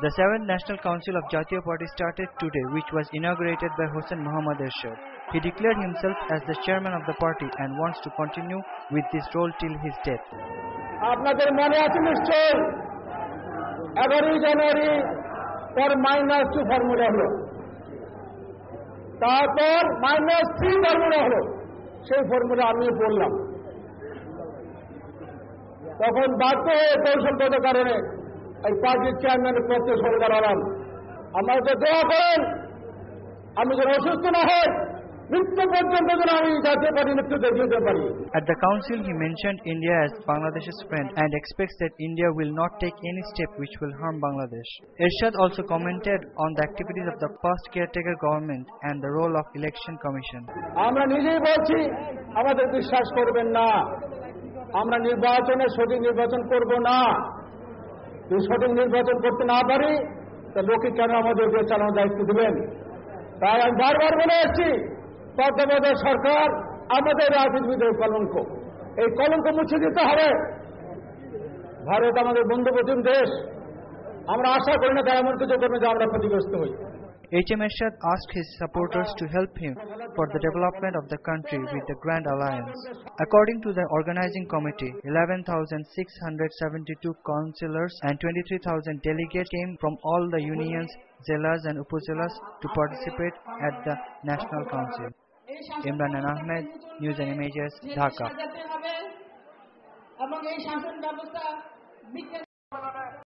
The 7th National Council of Jatiya Party started today, which was inaugurated by Hossein Mohammad Ershad. He declared himself as the chairman of the party and wants to continue with this role till his death. আপনাদের মনে আছে নিশ্চয় 11 জানুয়ারি পর -2 formula হলো, তারপর -3 formula হলো। সেই formula আমি বললাম, তখন বাধ্য হয়ে কৌশলগত কারণে এই পার্টির চেয়ারম্যানের পদে সরে দাঁড়ালাম। আমাকে দোয়া করেন আমি যেন অসুস্থ না হই, মৃত্যু পর্যন্ত যেন আমি জাতীয় পার্টি নেতৃত্বে যেতে পারি। At the council, he mentioned India as Bangladesh's friend and expects that India will not take any step which will harm Bangladesh. Ershad also commented on the activities of the past caretaker government and the role of election commission. আমরা নিজেই বলছি, আমাদের বিশ্বাস করবেন না, আমরা নির্বাচনে সঠিক নির্বাচন করব না। যদি সঠিক নির্বাচন করতে না পারি তা লোকে কেন আমাদেরকে চালানোর দায়িত্ব দেবেন? তাই আমি বারবার বলে এসেছি, তত্ত্বাবধায়ক সরকার আমাদের রাজনীতিবিদের কলঙ্ক, এই কলঙ্ক মুছে দিতে হবে। ভারত আমাদের বন্ধুপ্রতিম দেশ, আমরা আশা করি না তাই এমন কিছু করবে যে আমরা ক্ষতিগ্রস্ত হই। H.M. Ershad asked his supporters to help him for the development of the country with the Grand Alliance. According to the organizing committee, 11,672 councillors and 23,000 delegates came from all the unions, Zelas and Upazelas to participate at the National Council. Imran Ahmed, News and Images, Dhaka.